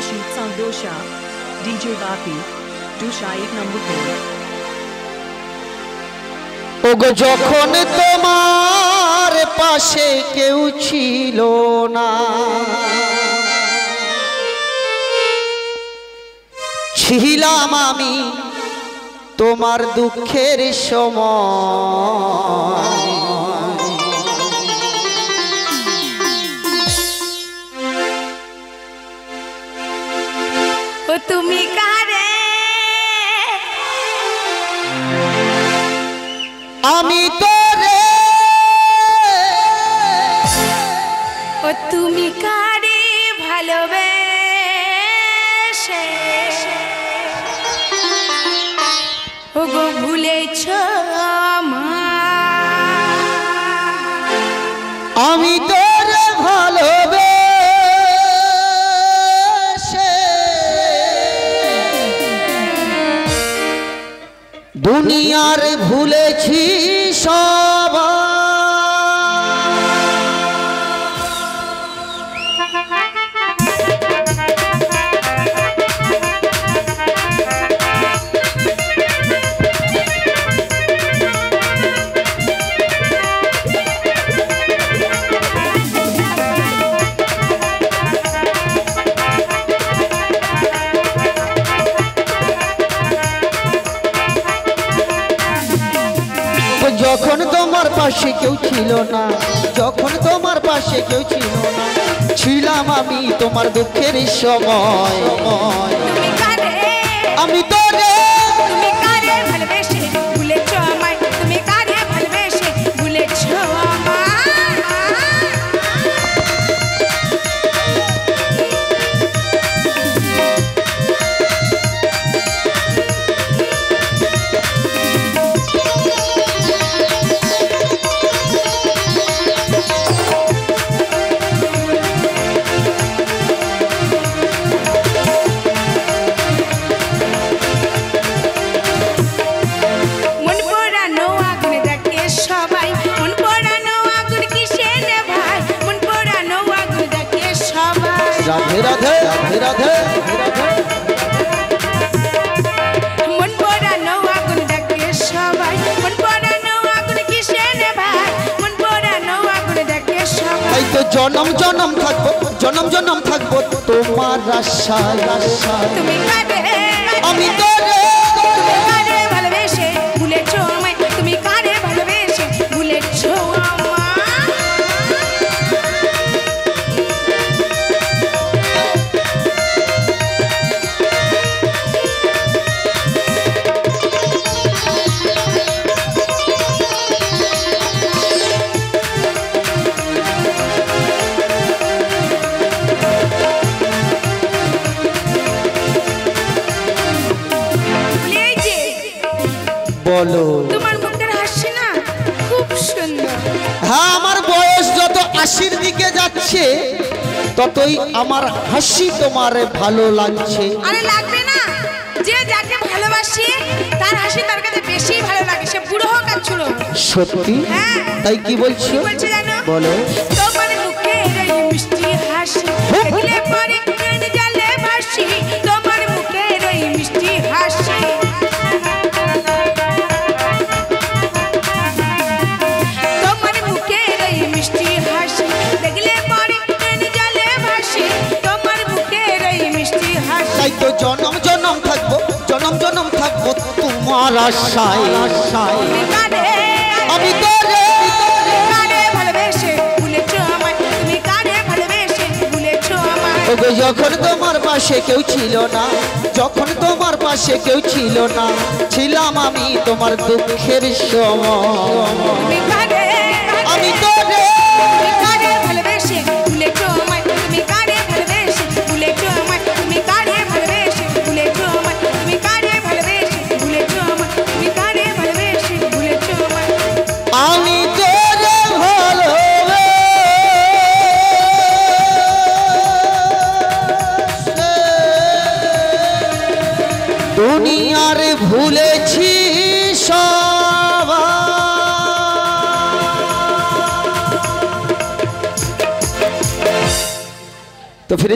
Rashid Saldosha, DJ Vapi, Dusha 1 number 4. ওগো যখন তোমার পাশে কেউ ছিল না, ছিলাম আমি তোমার দুঃখের সময়। ও তুমি কারে আমি তোরে, ও তুমি কারে ভালোবেসে ও গো ভুলেছ আমি তোরে ভালোবেসে দুনিয়ার ভুলেছি সবাই। যখন তোমার পাশে কেউ ছিল না, যখন তোমার পাশে কেউ ছিল না, ছিলাম আমি তোমার দুঃখের সময়। আমি তোরে তুমি কারে ভালোবেসে ভুলেছ আমায়, তুমি কারে ভালোবেসে ভুলেছ রাধে রাধে রাধে রাধে মন পড়ানো আগুন ডাকে সবাই, মন পড়ানো আগুন কিসে রে ভাই, মন পড়ানো আগুন ডাকে সবাই। এই তো জনম জনম থাকবো, জনম জনম থাকবো তোমার আশায় আশায়। তুমি কারে আমি তোরে, তুমি কারে ভালোবেসে ভুলেছ আমায়, তুমি কারে ভালোবেসে ভুলেছ বলো। তোমার মুখের হাসি না খুব সুন্দর। হ্যাঁ, আমার বয়স যত 80-র দিকে যাচ্ছে ততই আমার হাসি তোমার ভালো লাগছে। আরে লাগবে না, যে যাকে ভালোবাসে তার হাসি তার কাছে বেশি ভালো লাগে, সে বুড়ো হোক আর ছোট হোক। সত্যি? হ্যাঁ। তাই কি বলছো? কি বলছে জানো? বলো। তোমার মুখের এই মিষ্টি হাসি দেখলে পরে প্রাণ জালে ভাসি, তোমার মুখের এই মিষ্টি হাসি। তোমার মুখের এই মিষ্টি হাসি দেখলে পরে প্রাণ জালে ভাসি, তোমার মুখের এই মিষ্টি হাসি। তাই তো জনম জনম থাকবো, জনম জনম থাকবো তোমার আশায় আশায়। তুমি কারে আমি তোরে, কারে ভালোবেসে ভুলেছ আমায়, তুমি কারে ভালোবেসে ভুলেছ আমায়। ওগো যখন তোমার পাশে কেউ ছিল না, যখন তোমার পাশে কেউ ছিল না, ছিলাম আমি তোমার দুঃখের সময়। তুমি কারে আমি তোরে, তুমি কারে ভালোবেসে ভুলেছ আমায়, তুমি কারে ভালোবেসে ভুলেছ আমায়, তুমি কারে ভালোবেসে ভুলেছ আমায়, তুমি কারে ভালোবেসে ভুলেছ আমায়, তুমি কারে ভালোবেসে ভুলেছ আমায়। আমি তোরে ভালোবেসে দুনিয়ার ভুলেছি সবাই। তো ফিরে